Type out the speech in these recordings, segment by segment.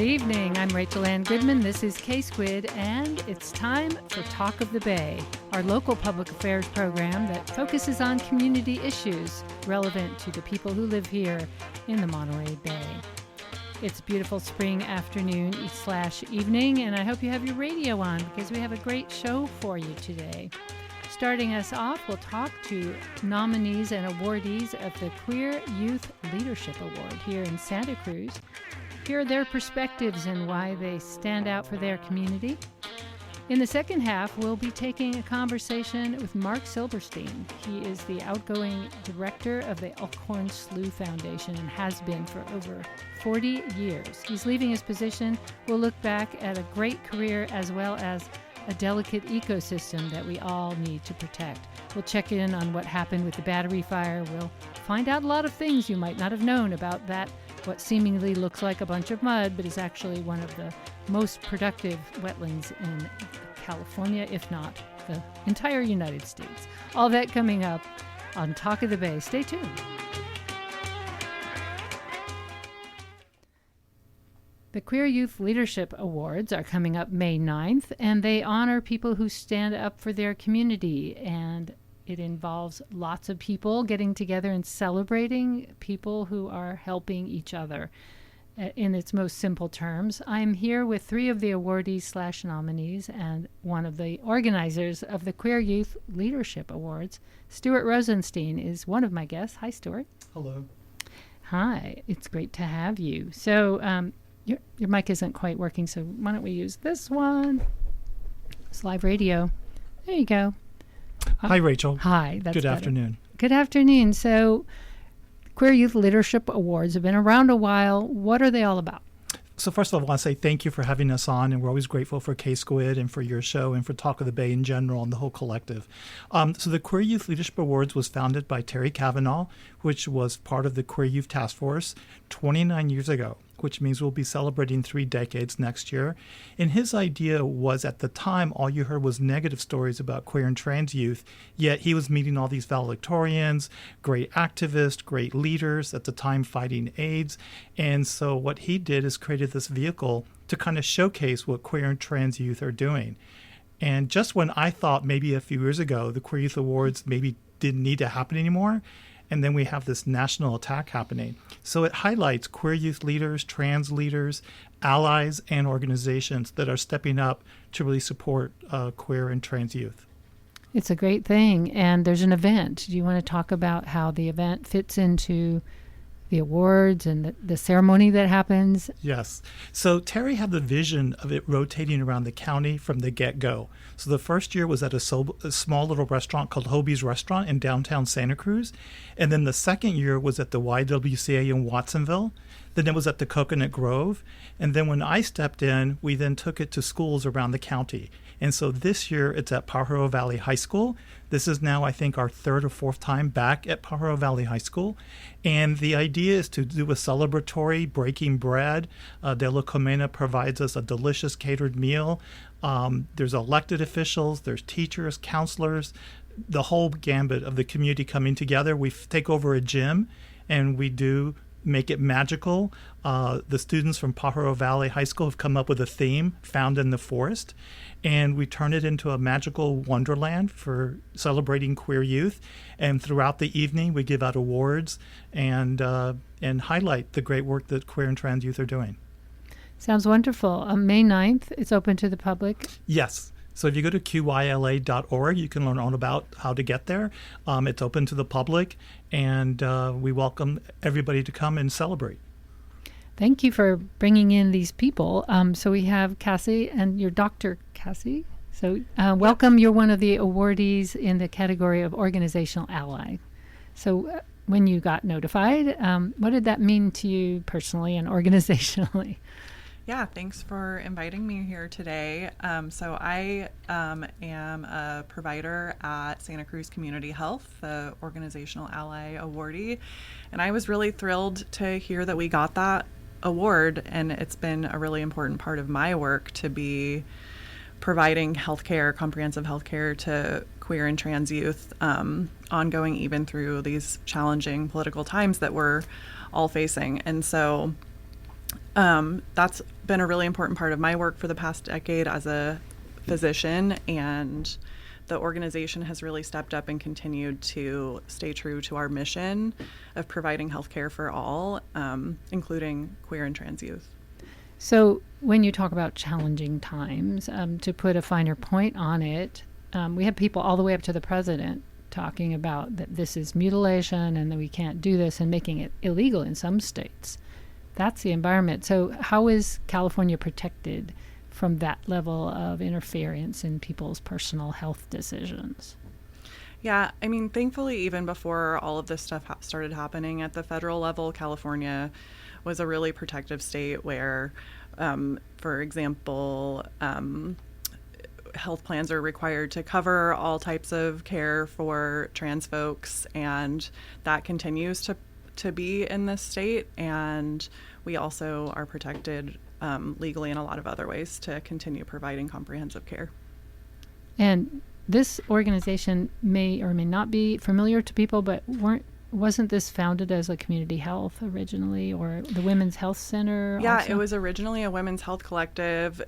evening. I'm Rachel Ann Goodman. This is K-Squid, and it's time for Talk of the Bay, our local public affairs program that focuses on community issues relevant to the people who live here in the Monterey Bay. It's a beautiful spring afternoon/evening, and I hope you have your radio on because we have a great show for you today. Starting us off, we'll talk to nominees and awardees of the Queer Youth Leadership Award here in Santa Cruz. Hear their perspectives and why they stand out for their community. In the second half, we'll be taking a conversation with Mark Silverstein. He is the outgoing director of the Elkhorn Slough Foundation and has been for over 40 years. He's leaving his position. We'll look back at a great career as well as a delicate ecosystem that we all need to protect. We'll check in on what happened with the battery fire. We'll find out a lot of things you might not have known about that, what seemingly looks like a bunch of mud, but is actually one of the most productive wetlands in California, if not the entire United States. All that coming up on Talk of the Bay. Stay tuned. The Queer Youth Leadership Awards are coming up May 9th, and they honor people who stand up for their community. And it involves lots of people getting together and celebrating people who are helping each other. In its most simple terms, I'm here with three of the awardees/nominees and one of the organizers of the Queer Youth Leadership Awards. Stuart Rosenstein is one of my guests. Hi, Stuart. Hello. Hi. It's great to have you. So, your mic isn't quite working, so why don't we use this one? It's live radio. There you go. Hi, Rachel. Hi. That's Good better. afternoon. Good afternoon. So, Queer Youth Leadership Awards have been around a while. What are they all about? So first of all, I want to say thank you for having us on, and we're always grateful for K-Squid and for your show and for Talk of the Bay in general and the whole collective. So the Queer Youth Leadership Awards was founded by Terry Cavanaugh, which was part of the Queer Youth Task Force 29 years ago, which means we'll be celebrating 3 decades next year. And his idea was, at the time, all you heard was negative stories about queer and trans youth, yet he was meeting all these valedictorians, great activists, great leaders, at the time fighting AIDS. And so what he did is created this vehicle to kind of showcase what queer and trans youth are doing. And just when I thought maybe a few years ago the Queer Youth Awards maybe didn't need to happen anymore, and then we have this national attack happening. So it highlights queer youth leaders, trans leaders, allies, and organizations that are stepping up to really support queer and trans youth. It's a great thing. And there's an event. Do you want to talk about how the event fits into the awards and the ceremony that happens? Yes. So Terry had the vision of it rotating around the county from the get-go. So the first year was at a small little restaurant called Hobie's Restaurant in downtown Santa Cruz. And then the second year was at the YWCA in Watsonville. Then it was at the Coconut Grove. And then when I stepped in, we then took it to schools around the county. And so this year it's at Pajaro Valley High School. This is now, I think, our 3rd or 4th time back at Pajaro Valley High School. And the idea is to do a celebratory breaking bread. De La Comena provides us a delicious catered meal. There's elected officials, there's teachers, counselors, the whole gambit of the community coming together. We take over a gym and we do make it magical. The students from Pajaro Valley High School have come up with a theme, Found in the Forest, and we turn it into a magical wonderland for celebrating queer youth. And throughout the evening, we give out awards and highlight the great work that queer and trans youth are doing. Sounds wonderful. May 9th, it's open to the public? Yes. So if you go to qyla.org, you can learn all about how to get there. It's open to the public, and we welcome everybody to come and celebrate. Thank you for bringing in these people. So we have Cassie and your Dr. Cassie. So welcome. You're one of the awardees in the category of organizational ally. So when you got notified, what did that mean to you personally and organizationally? Yeah, thanks for inviting me here today. So I am a provider at Santa Cruz Community Health, the Organizational Ally Awardee, and I was really thrilled to hear that we got that award, and it's been a really important part of my work to be providing healthcare, comprehensive healthcare to queer and trans youth, ongoing even through these challenging political times that we're all facing. And so That's been a really important part of my work for the past decade as a physician, and the organization has really stepped up and continued to stay true to our mission of providing healthcare for all, including queer and trans youth. So when you talk about challenging times, to put a finer point on it, we have people all the way up to the president talking about that this is mutilation and that we can't do this, and making it illegal in some states. That's the environment. So how is California protected from that level of interference in people's personal health decisions? Yeah, I mean, thankfully, even before all of this stuff started happening at the federal level, California was a really protective state where, for example, health plans are required to cover all types of care for trans folks, and that continues to be in this state. And we also are protected legally in a lot of other ways to continue providing comprehensive care. And this organization may or may not be familiar to people, but wasn't this founded as a community health originally, or the Women's Health Center? Yeah, also? It was originally a women's health collective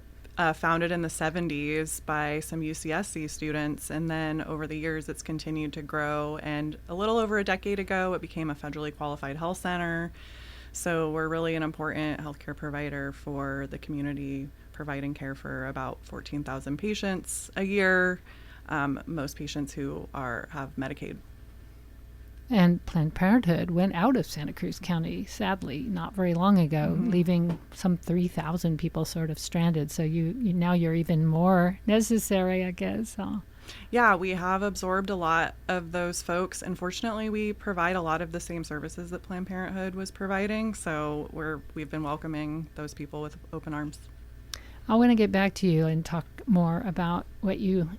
founded in the 70s by some UCSC students, and then over the years it's continued to grow, and a little over a decade ago it became a federally qualified health center. So we're really an important healthcare provider for the community, providing care for about 14,000 patients a year, most patients who have Medicaid. And Planned Parenthood went out of Santa Cruz County, sadly, not very long ago, leaving some 3,000 people sort of stranded. So you now you're even more necessary, I guess. Yeah, we have absorbed a lot of those folks. Unfortunately, we provide a lot of the same services that Planned Parenthood was providing, so we've been welcoming those people with open arms. I want to get back to you and talk more about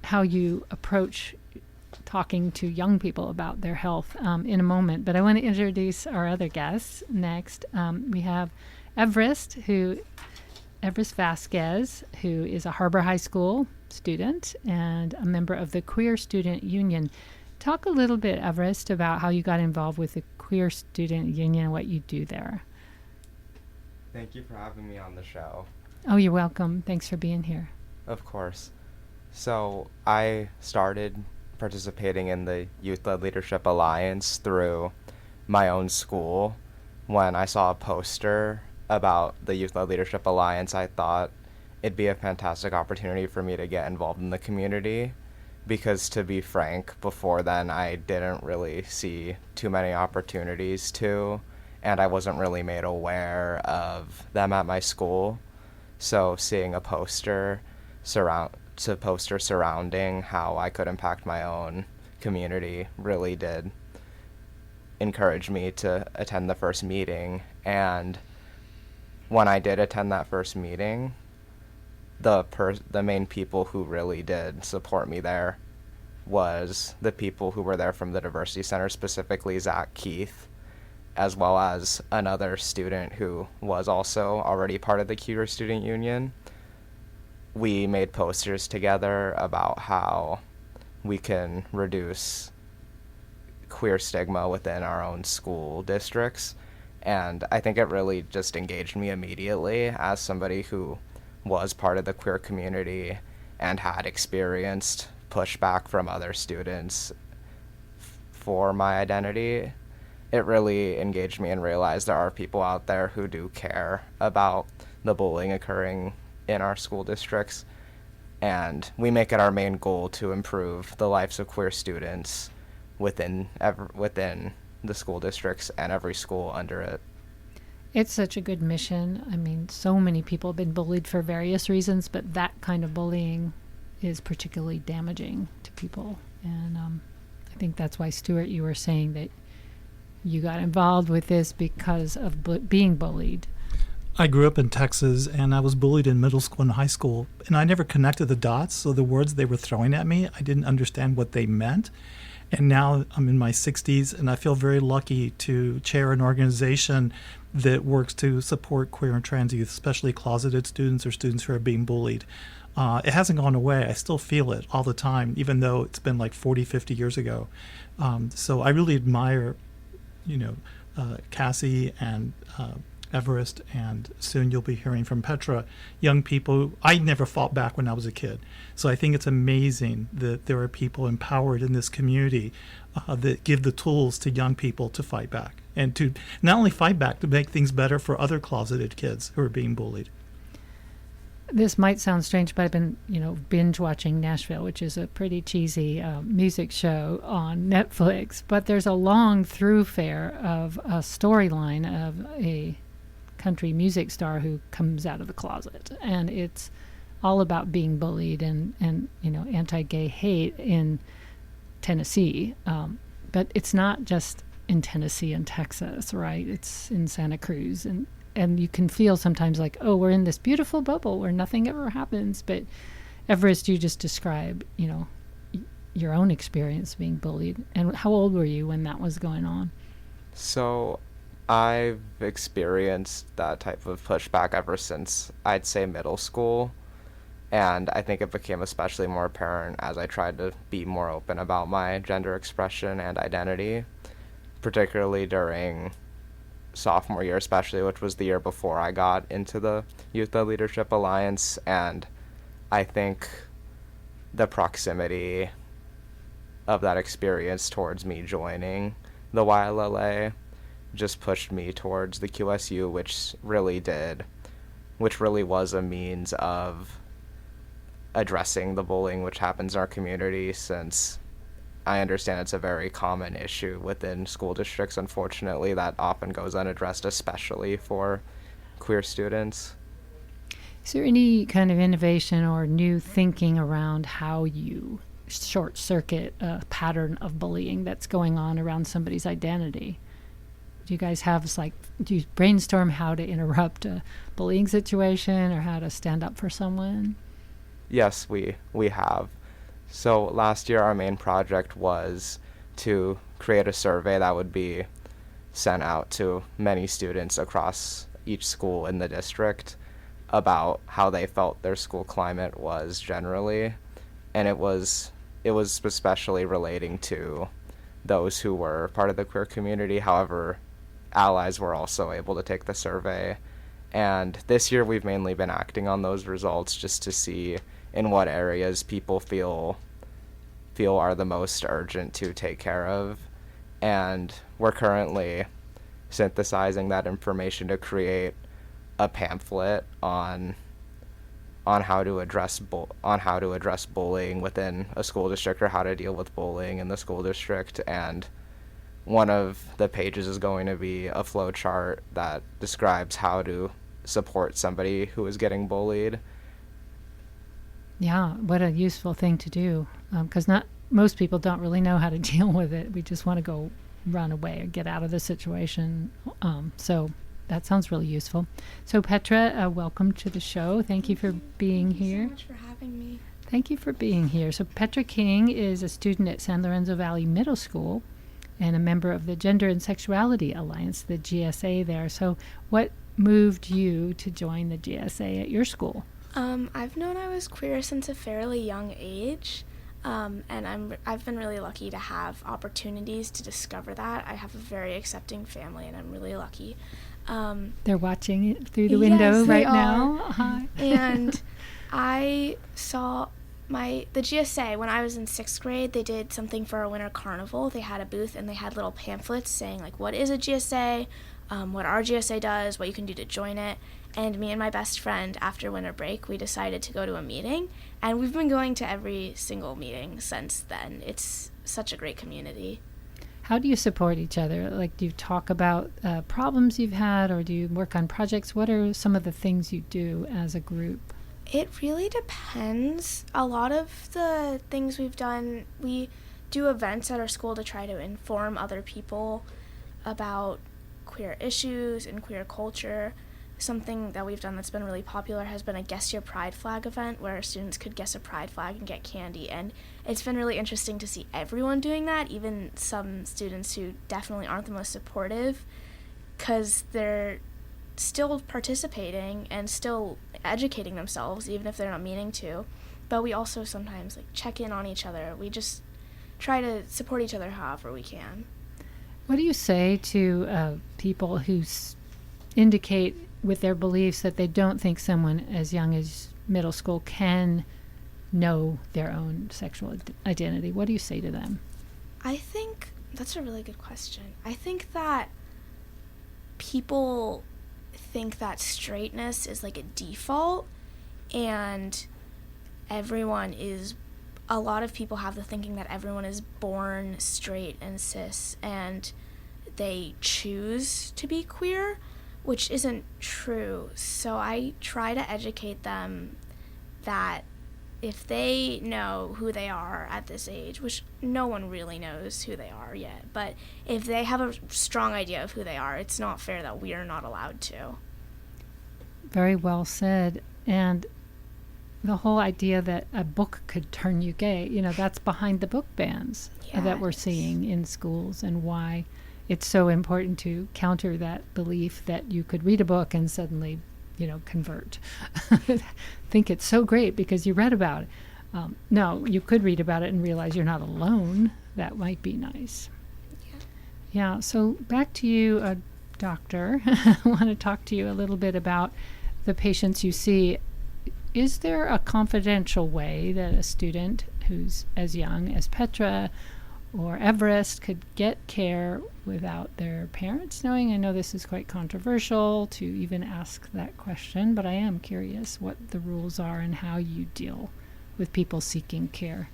how you approach talking to young people about their health in a moment. But I want to introduce our other guests next. We have Everest Vasquez, who is a Harbor High School student and a member of the Queer Student Union. Talk a little bit, Everest, about how you got involved with the Queer Student Union and what you do there. Thank you for having me on the show. Oh, you're welcome. Thanks for being here. Of course. So I started participating in the Youth-Led Leadership Alliance through my own school. When I saw a poster about the Youth-Led Leadership Alliance, I thought it'd be a fantastic opportunity for me to get involved in the community, because to be frank, before then I didn't really see too many opportunities to, and I wasn't really made aware of them at my school. So seeing a poster surrounding how I could impact my own community really did encourage me to attend the first meeting. And when I did attend that first meeting, the main people who really did support me there was the people who were there from the Diversity Center, specifically Zach Keith, as well as another student who was also already part of the Queer Student Union. We made posters together about how we can reduce queer stigma within our own school districts. And I think it really just engaged me immediately as somebody who was part of the queer community and had experienced pushback from other students for my identity. It really engaged me and realized there are people out there who do care about the bullying occurring in our school districts, and we make it our main goal to improve the lives of queer students within the school districts and every school under it. It's such a good mission. I mean, so many people have been bullied for various reasons, but that kind of bullying is particularly damaging to people. And I think that's why, Stuart, you were saying that you got involved with this because of being bullied. I grew up in Texas, and I was bullied in middle school and high school, and I never connected the dots, so the words they were throwing at me, I didn't understand what they meant. And now I'm in my 60s, and I feel very lucky to chair an organization that works to support queer and trans youth, especially closeted students or students who are being bullied. It hasn't gone away. I still feel it all the time, even though it's been like 40, 50 years ago. So I really admire, Cassie and Everest, and soon you'll be hearing from Petra. Young people, I never fought back when I was a kid. So I think it's amazing that there are people empowered in this community that give the tools to young people to fight back. And to not only fight back, to make things better for other closeted kids who are being bullied. This might sound strange, but I've been, binge watching Nashville, which is a pretty cheesy music show on Netflix. But there's a long thoroughfare of a storyline of a country music star who comes out of the closet, and it's all about being bullied and anti-gay hate in Tennessee. But it's not just in Tennessee and Texas, right? It's in Santa Cruz, and you can feel sometimes like, oh, we're in this beautiful bubble where nothing ever happens. But Everest, you just described, your own experience being bullied. And how old were you when that was going on? So I've experienced that type of pushback ever since, I'd say, middle school. And I think it became especially more apparent as I tried to be more open about my gender expression and identity, particularly during sophomore year especially, which was the year before I got into the Youth Led Leadership Alliance. And I think the proximity of that experience towards me joining the YLLA just pushed me towards the QSU, which really was a means of addressing the bullying which happens in our community, since I understand it's a very common issue within school districts, unfortunately, that often goes unaddressed, especially for queer students. Is there any kind of innovation or new thinking around how you short circuit a pattern of bullying that's going on around somebody's identity? Do you guys have, do you brainstorm how to interrupt a bullying situation or how to stand up for someone? Yes, we have. So last year our main project was to create a survey that would be sent out to many students across each school in the district about how they felt their school climate was generally. And it was especially relating to those who were part of the queer community. However, allies were also able to take the survey. And this year we've mainly been acting on those results just to see in what areas people feel are the most urgent to take care of. And we're currently synthesizing that information to create a pamphlet on how to address bullying within a school district, or how to deal with bullying in the school district. And one of the pages is going to be a flow chart that describes how to support somebody who is getting bullied. Yeah, what a useful thing to do, because most people don't really know how to deal with it. We just want to go run away or get out of the situation. So that sounds really useful. So Petra, welcome to the show. Thank you for being here. Thank you so much for having me. Thank you for being here. So Petra King is a student at San Lorenzo Valley Middle School and a member of the Gender and Sexuality Alliance, the GSA there. So what moved you to join the GSA at your school? I've known I was queer since a fairly young age, and I've been really lucky to have opportunities to discover that. I have a very accepting family, and I'm really lucky. They're watching it through the window yes, right they are. now. Hi. And I saw the GSA, when I was in 6th grade, they did something for our winter carnival. They had a booth, and they had little pamphlets saying, what is a GSA, what our GSA does, what you can do to join it. And me and my best friend, after winter break, we decided to go to a meeting, and we've been going to every single meeting since then. It's such a great community. How do you support each other? Do you talk about problems you've had, or do you work on projects? What are some of the things you do as a group? It really depends. A lot of the things we've done, we do events at our school to try to inform other people about queer issues and queer culture. Something that we've done that's been really popular has been a Guess Your Pride Flag event, where students could guess a pride flag and get candy. And it's been really interesting to see everyone doing that, even some students who definitely aren't the most supportive, because they're still participating and still educating themselves, even if they're not meaning to. But we also sometimes check in on each other. We just try to support each other however we can. What do you say to people who indicate with their beliefs that they don't think someone as young as middle school can know their own sexual identity. What do you say to them? I think that's a really good question. I think that people think that straightness is like a default, and a lot of people have the thinking that everyone is born straight and cis and they choose to be queer, which isn't true. So I try to educate them that if they know who they are at this age, which no one really knows who they are yet, but if they have a strong idea of who they are, it's not fair that we are not allowed to. Very well said. And the whole idea that a book could turn you gay, that's behind the book bans that we're seeing in schools, and why it's so important to counter that belief that you could read a book and suddenly, convert. Think it's so great because you read about it. No, you could read about it and realize you're not alone. That might be nice. Yeah, so back to you, doctor. I want to talk to you a little bit about the patients you see. Is there a confidential way that a student who's as young as Petra or Everest could get care without their parents knowing? I know this is quite controversial to even ask that question, but I am curious what the rules are and how you deal with people seeking care.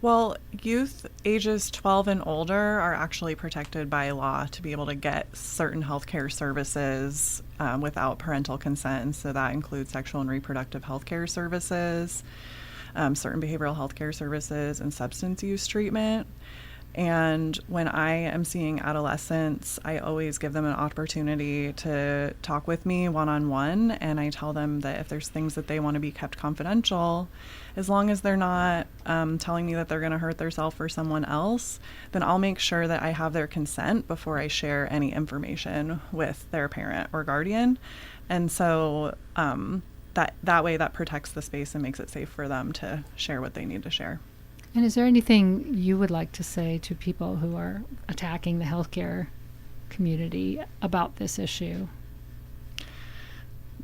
Well, youth ages 12 and older are actually protected by law to be able to get certain healthcare services without parental consent. So that includes sexual and reproductive healthcare services, certain behavioral healthcare services, and substance use treatment. And when I am seeing adolescents, I always give them an opportunity to talk with me one-on-one, and I tell them that if there's things that they want to be kept confidential, as long as they're not telling me that they're going to hurt themselves or someone else, then I'll make sure that I have their consent before I share any information with their parent or guardian. And so that way that protects the space and makes it safe for them to share what they need to share. And is there anything you would like to say to people who are attacking the healthcare community about this issue?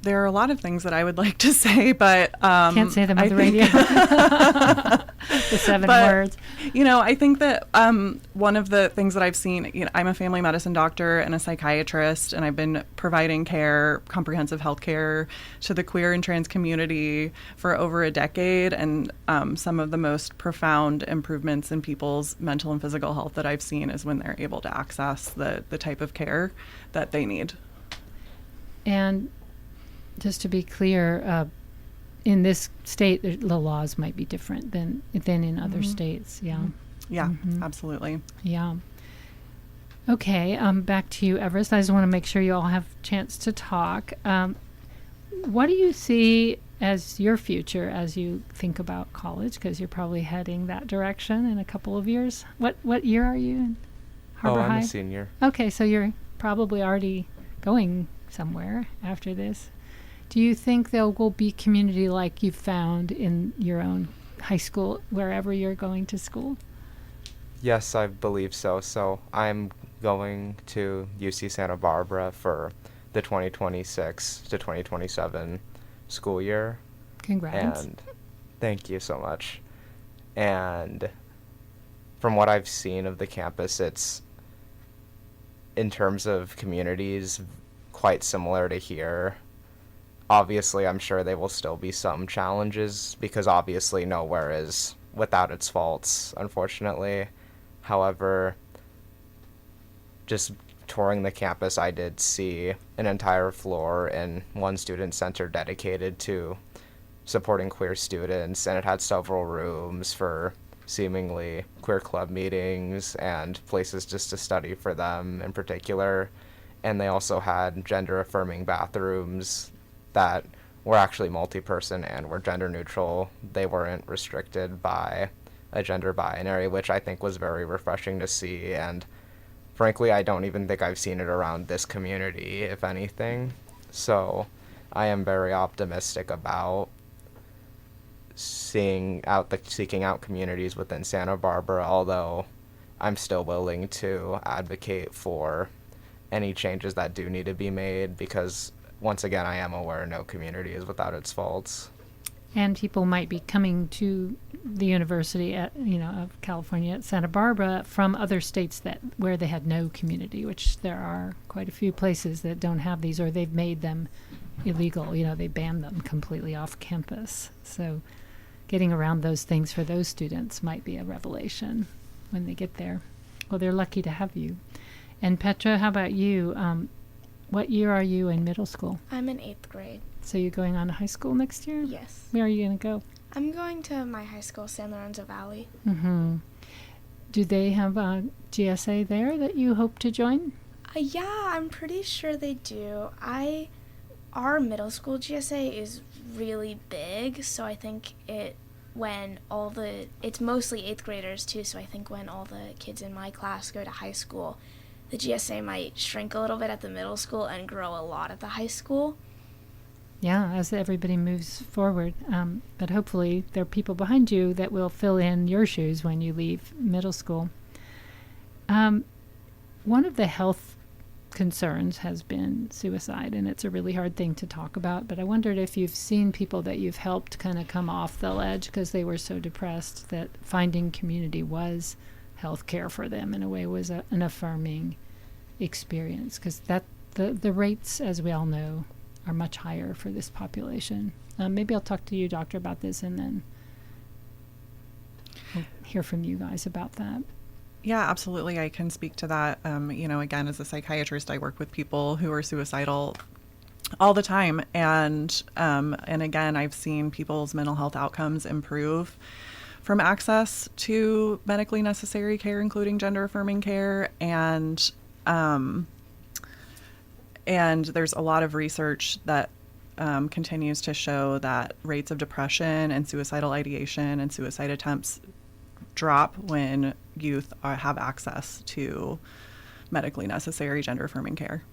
There are a lot of things that I would like to say, but can't say them on the radio. The 7 words. I think that one of the things that I've seen, I'm a family medicine doctor and a psychiatrist, and I've been providing care, comprehensive health care, to the queer and trans community for over a decade. And some of the most profound improvements in people's mental and physical health that I've seen is when they're able to access the type of care that they need. And just to be clear, in this state, the laws might be different than in other states. Yeah. Yeah, absolutely. Yeah. Okay, back to you, Everest. I just want to make sure you all have a chance to talk. What do you see as your future as you think about college? Because you're probably heading that direction in a couple of years. What year are you in Harbor High? I'm a senior. Okay, so you're probably already going somewhere after this. Do you think there will be community like you've found in your own high school, wherever you're going to school? Yes, I believe so. So I'm going to UC Santa Barbara for the 2026 to 2027 school year. Congrats. And thank you so much. And from what I've seen of the campus, it's, in terms of communities, quite similar to here. Obviously, I'm sure there will still be some challenges because obviously nowhere is without its faults, unfortunately. However, just touring the campus, I did see an entire floor and one student center dedicated to supporting queer students, and it had several rooms for seemingly queer club meetings and places just to study for them in particular. And they also had gender-affirming bathrooms that were actually multi-person and were gender neutral. They weren't restricted by a gender binary, which I think was very refreshing to see. And frankly, I don't even think I've seen it around this community, if anything. So I am very optimistic about seeking out communities within Santa Barbara, although I'm still willing to advocate for any changes that do need to be made, because once again, I am aware no community is without its faults. And people might be coming to the University of California at Santa Barbara from other states where they had no community, which there are quite a few places that don't have these, or they've made them illegal. They banned them completely off campus. So getting around those things for those students might be a revelation when they get there. Well, they're lucky to have you. And Petra, how about you? What year are you in middle school? I'm in 8th grade. So you're going on to high school next year? Yes. Where are you going to go? I'm going to my high school, San Lorenzo Valley. Mm-hmm. Do they have a GSA there that you hope to join? Yeah, I'm pretty sure they do. Our middle school GSA is really big, so I think it's mostly 8th graders too, so I think when all the kids in my class go to high school, the GSA might shrink a little bit at the middle school and grow a lot at the high school. Yeah, as everybody moves forward. But hopefully there are people behind you that will fill in your shoes when you leave middle school. One of the health concerns has been suicide, and it's a really hard thing to talk about, but I wondered if you've seen people that you've helped kind of come off the ledge because they were so depressed, that finding community was health care for them in a way, was an affirming experience, because the rates, as we all know, are much higher for this population. Maybe I'll talk to you, doctor, about this, and then we'll hear from you guys about that. Yeah, absolutely. I can speak to that. Again, as a psychiatrist, I work with people who are suicidal all the time. And again, I've seen people's mental health outcomes improve from access to medically necessary care, including gender affirming care. And there's a lot of research that continues to show that rates of depression and suicidal ideation and suicide attempts drop when youth have access to medically necessary gender affirming care.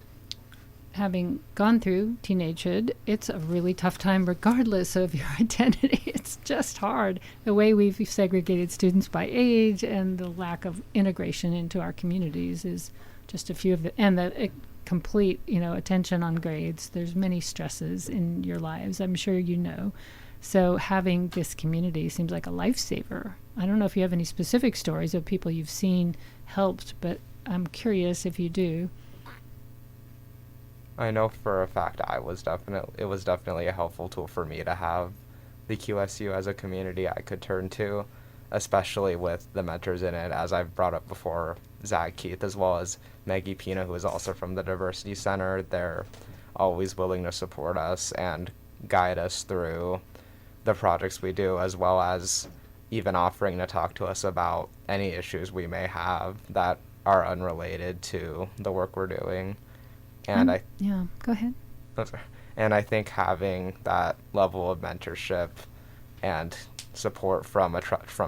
Having gone through teenagehood, it's a really tough time regardless of your identity. It's just hard. The way we've segregated students by age and the lack of integration into our communities is just a few of the complete, attention on grades. There's many stresses in your lives, I'm sure you know. So having this community seems like a lifesaver. I don't know if you have any specific stories of people you've seen helped, but I'm curious if you do. I know for a fact it was definitely a helpful tool for me to have the QSU as a community I could turn to, especially with the mentors in it, as I've brought up before, Zach Keith, as well as Maggie Pina, who is also from the Diversity Center. They're always willing to support us and guide us through the projects we do, as well as even offering to talk to us about any issues we may have that are unrelated to the work we're doing. And go ahead. And I think having that level of mentorship and support from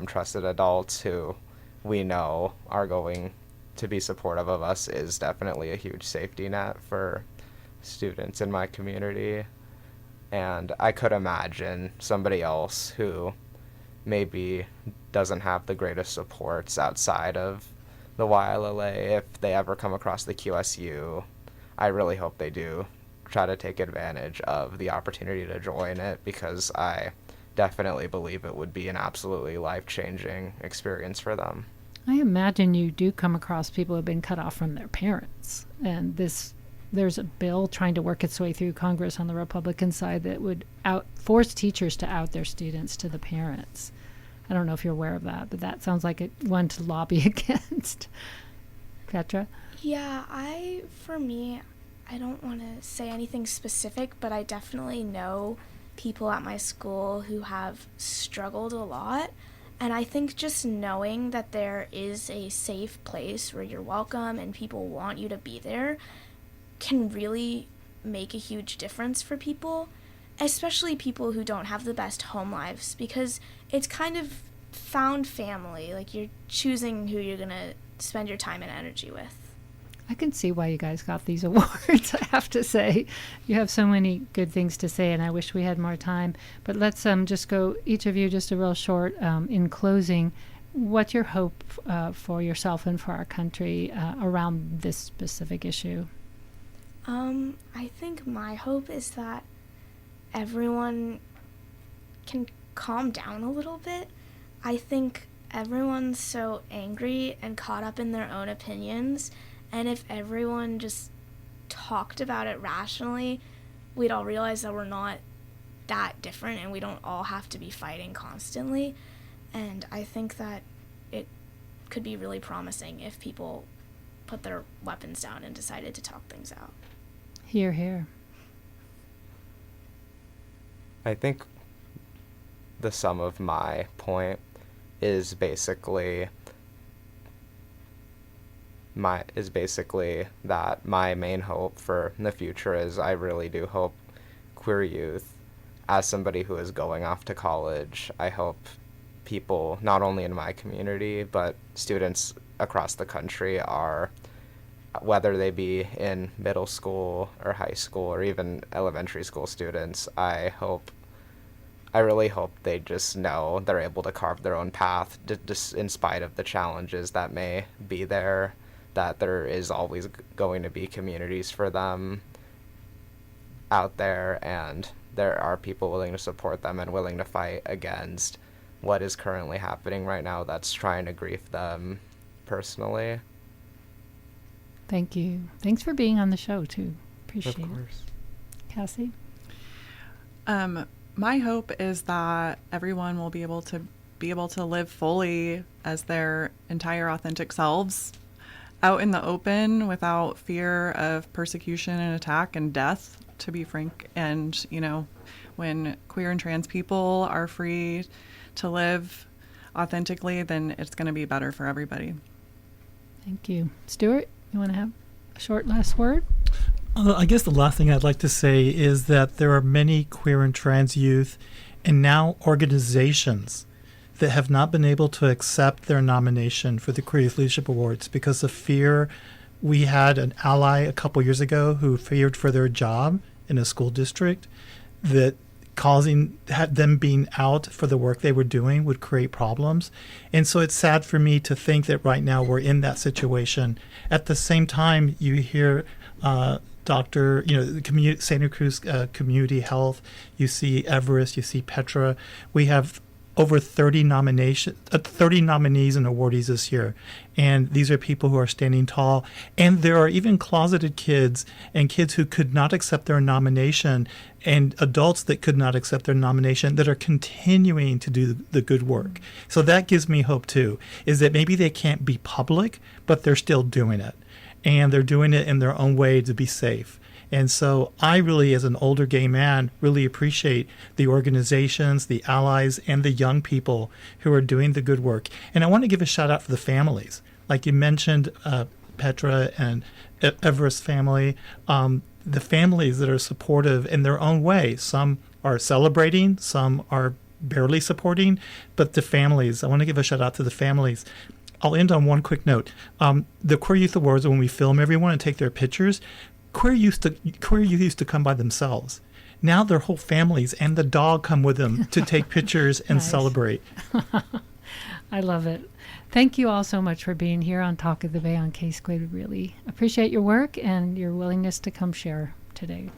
trusted adults who we know are going to be supportive of us is definitely a huge safety net for students in my community. And I could imagine somebody else who maybe doesn't have the greatest supports outside of the YLLA, if they ever come across the QSU, I really hope they do try to take advantage of the opportunity to join it, because I definitely believe it would be an absolutely life-changing experience for them. I imagine you do come across people who have been cut off from their parents, and there's a bill trying to work its way through Congress on the Republican side that would force teachers to out their students to the parents. I don't know if you're aware of that, but that sounds like one to lobby against. Petra? Yeah, for me, I don't want to say anything specific, but I definitely know people at my school who have struggled a lot. And I think just knowing that there is a safe place where you're welcome and people want you to be there can really make a huge difference for people, especially people who don't have the best home lives, because it's kind of found family. Like, you're choosing who you're going to spend your time and energy with. I can see why you guys got these awards, I have to say. You have so many good things to say, and I wish we had more time. But let's just go, each of you, just a real short, in closing, what's your hope for yourself and for our country around this specific issue? I think my hope is that everyone can calm down a little bit. I think everyone's so angry and caught up in their own opinions, and if everyone just talked about it rationally, we'd all realize that we're not that different and we don't all have to be fighting constantly. And I think that it could be really promising if people put their weapons down and decided to talk things out. Hear, hear. I think the sum of my point is basically that my main hope for the future is I really do hope queer youth, as somebody who is going off to college, I hope people, not only in my community, but students across the country are, whether they be in middle school or high school or even elementary school students, I really hope they just know they're able to carve their own path, just in spite of the challenges that may be there, that there is always going to be communities for them out there, and there are people willing to support them and willing to fight against what is currently happening right now that's trying to grief them personally. Thank you. Thanks for being on the show, too. Appreciate it. Of course. Cassie? My hope is that everyone will be able to live fully as their entire authentic selves out in the open without fear of persecution and attack and death, to be frank. And, when queer and trans people are free to live authentically, then it's going to be better for everybody. Thank you. Stuart, you want to have a short last word? I guess the last thing I'd like to say is that there are many queer and trans youth and now organizations that have not been able to accept their nomination for the Queer Youth Leadership Awards because of fear. We had an ally a couple years ago who feared for their job in a school district, that had them being out for the work they were doing would create problems. And so it's sad for me to think that right now we're in that situation. At the same time, you hear the Santa Cruz Community Health, you see Everest, you see Petra. We have over 30 nominees and awardees this year. And these are people who are standing tall. And there are even closeted kids and kids who could not accept their nomination and adults that could not accept their nomination that are continuing to do the good work. So that gives me hope too, is that maybe they can't be public, but they're still doing it. And they're doing it in their own way to be safe. And so I really, as an older gay man, really appreciate the organizations, the allies, and the young people who are doing the good work. And I want to give a shout out for the families. Like you mentioned, Petra and Everest family, the families that are supportive in their own way. Some are celebrating, some are barely supporting, but the families, I want to give a shout out to the families. I'll end on one quick note. The Queer Youth Awards, when we film everyone and take their pictures, queer youth used to come by themselves. Now their whole families and the dog come with them to take pictures and celebrate. I love it. Thank you all so much for being here on Talk of the Bay on K-Squid. We really appreciate your work and your willingness to come share today.